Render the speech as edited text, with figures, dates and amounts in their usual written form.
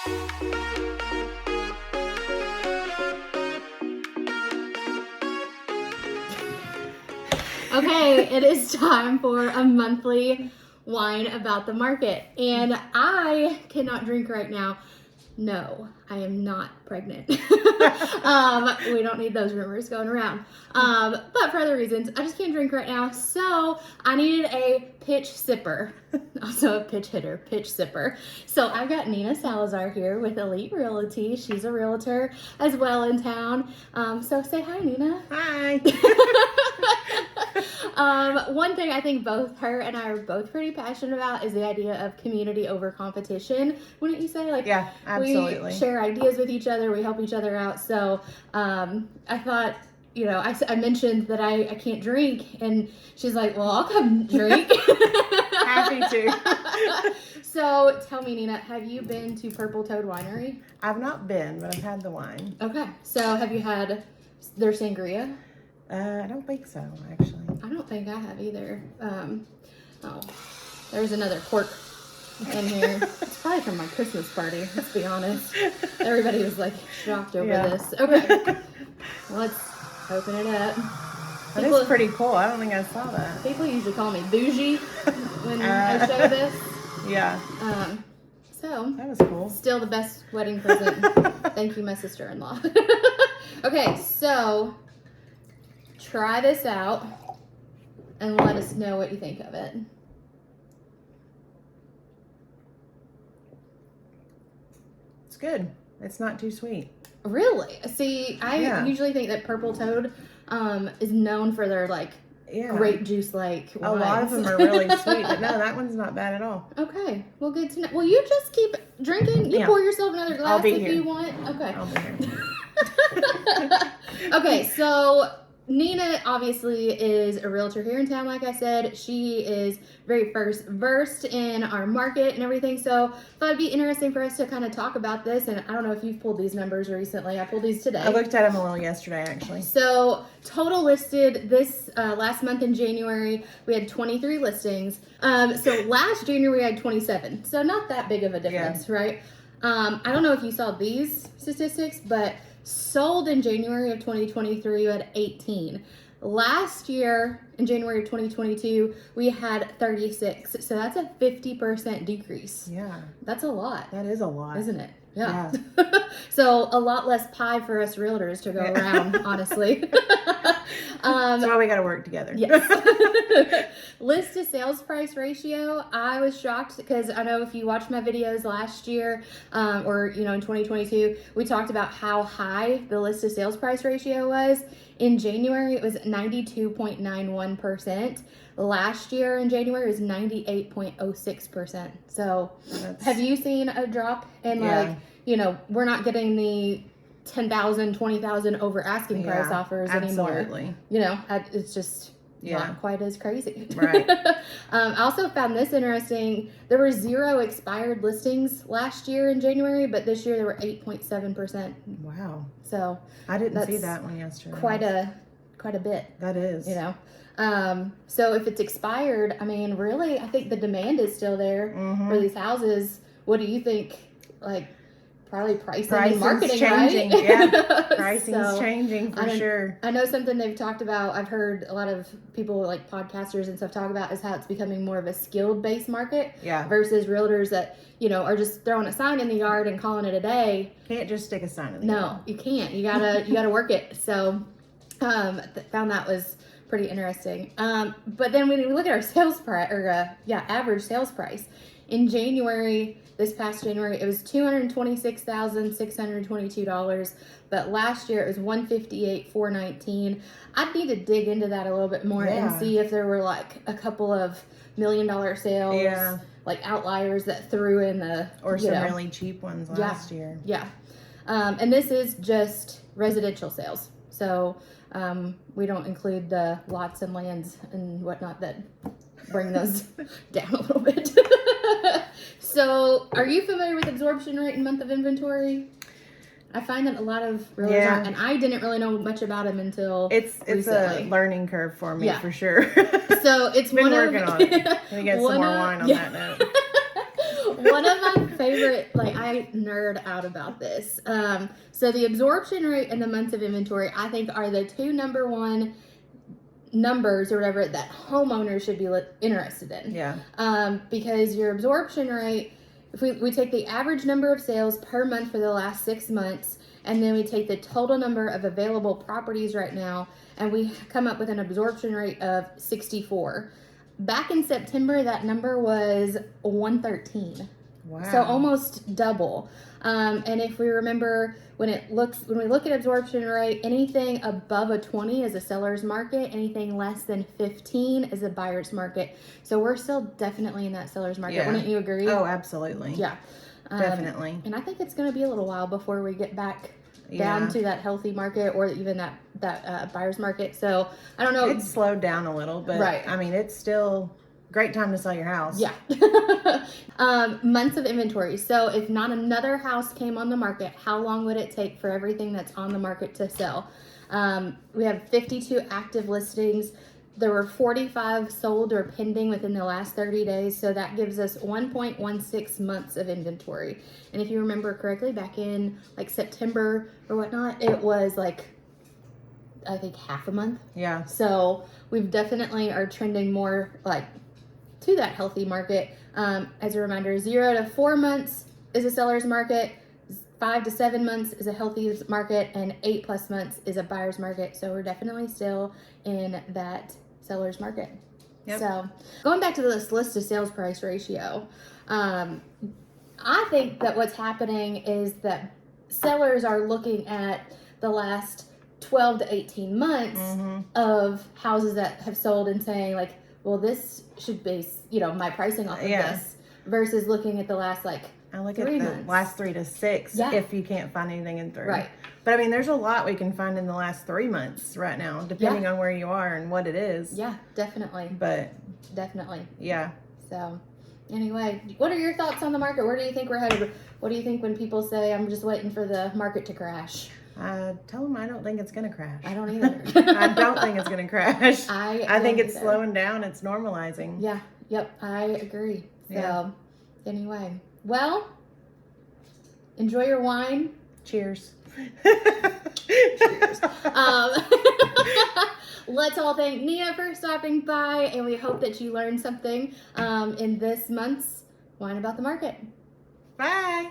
Okay, it is time for a monthly wine about the market. And I cannot drink right now. No, I am not pregnant. We don't need those rumors going around. But for other reasons, I just can't drink right now. So I needed a pitch sipper. Also a pitch hitter, pitch sipper. So I've got Nina Salazar here with Elite Realty. She's a realtor as well in town. So say hi, Nina. Hi. One thing I think both her and I are both pretty passionate about is the idea of community over competition. Wouldn't you say? Like, yeah, absolutely. We share ideas with each other. We help each other out. So I thought, you know, I mentioned that I can't drink, and she's like, well, I'll come drink. Happy to. So tell me, Nina, have you been to Purple Toad Winery? I've not been, but I've had the wine. Okay. So have you had their sangria? I don't think so, actually. I don't think I have either. There's another cork in here. It's probably from my Christmas party, let's be honest. Everybody was like shocked over this. Okay, let's open it up. That is pretty cool. I don't think I saw that. People usually call me bougie when I show this. Yeah. So that was cool. Still the best wedding present. Thank you, my sister-in-law. Okay, so try this out and let us know what you think of it. It's good. It's not too sweet. Really? See, I usually think that Purple Toad is known for their grape juice wines. A lot of them are really sweet, but no, that one's not bad at all. Okay, well, good to know. Well, you just keep drinking. You pour yourself another glass if you want. Okay. I'll be here. Okay, so Nina obviously is a realtor here in town, like I said. She is very versed in our market and everything, so thought it'd be interesting for us to kind of talk about this. And I don't know if you've pulled these numbers recently. I pulled these today. I looked at them a little yesterday, actually. So total listed this last month in January, we had 23 listings. So last January we had 27, so not that big of a difference, right? I don't know if you saw these statistics, but sold in January of 2023, we had 18. Last year, in January of 2022, we had 36. So that's a 50% decrease. Yeah. That's a lot. That is a lot. Isn't it? Yeah. So a lot less pie for us realtors to go around, honestly. That's why we got to work together. Yes. List to sales price ratio. I was shocked because I know if you watched my videos last year or, in 2022, we talked about how high the list to sales price ratio was. In January, it was 92.91%. Last year in January, it was 98.06%. So have you seen a drop in we're not getting the 10,000, 20,000 over asking price offers anymore. Absolutely. It's just not quite as crazy. Right. I also found this interesting. There were 0 expired listings last year in January, but this year there were 8.7%. Wow. So I didn't see that one yesterday. Quite a bit. That is. So if it's expired, I mean, really, I think the demand is still there for these houses. What do you think? Probably pricing and marketing, changing, right? Yeah. Pricing's changing for sure. I know something they've talked about. I've heard a lot of people, like podcasters and stuff, talk about is how it's becoming more of a skilled-based market versus realtors that, are just throwing a sign in the yard and calling it a day. Can't just stick a sign in the yard. No, you can't. You gotta work it. So, found that was pretty interesting. But then when we look at our sales price, average sales price in January. This past January, it was $226,622, but last year it was $158,419. I'd need to dig into that a little bit more and see if there were a couple of $1 million sales, outliers that threw in some really cheap ones last year. Yeah, and this is just residential sales, so we don't include the lots and lands and whatnot that bring those down a little bit. So, are you familiar with absorption rate and month of inventory? I find that a lot of realtors aren't, and I didn't really know much about them until it's a learning curve for me for sure. So it's been working on it. Let me get some more wine on that note. One of my favorite, like I nerd out about this. So the absorption rate and the months of inventory, I think, are the two number one numbers or whatever that homeowners should be interested in. Yeah. Because your absorption rate, if we take the average number of sales per month for the last 6 months, and then we take the total number of available properties right now, and we come up with an absorption rate of 64. Back in September, that number was 113. Wow. So almost double. And if we remember, when we look at absorption rate, anything above a 20 is a seller's market. Anything less than 15 is a buyer's market. So we're still definitely in that seller's market. Yeah. Wouldn't you agree? Oh, absolutely. Yeah. Definitely. And I think it's going to be a little while before we get back down to that healthy market or even that buyer's market. So I don't know. It's slowed down a little, but Right. I mean, it's still a great time to sell your house. Yeah. Months of inventory. So if not another house came on the market, how long would it take for everything that's on the market to sell? We have 52 active listings. There were 45 sold or pending within the last 30 days. So that gives us 1.16 months of inventory. And if you remember correctly, back in like September or whatnot, it was like, I think half a month. Yeah. So we've definitely are trending more like to that healthy market. As a reminder, 0 to 4 months is a seller's market. 5 to 7 months is a healthy market, and 8+ months is a buyer's market. So we're definitely still in that seller's market. Yep. So going back to this list to sales price ratio, I think that what's happening is that sellers are looking at the last 12 to 18 months of houses that have sold and saying like, well, this should base, my pricing off of this, versus looking at the last I look 3 at the months. last 3 to 6 if you can't find anything in 3. Right. But I mean, there's a lot we can find in the last 3 months right now, depending on where you are and what it is. Yeah, definitely. But Definitely. yeah. So anyway, what are your thoughts on the market? Where do you think we're headed? What do you think when people say, I'm just waiting for the market to crash? Tell them I don't think it's going to crash. I don't either. I don't think it's going to crash. I think it's either. slowing down. It's normalizing. Yeah. Yep. I agree. So Yeah. anyway, well, enjoy your wine. Cheers. Cheers. Let's all thank Nia for stopping by, and we hope that you learned something in this month's Wine About the Market. Bye.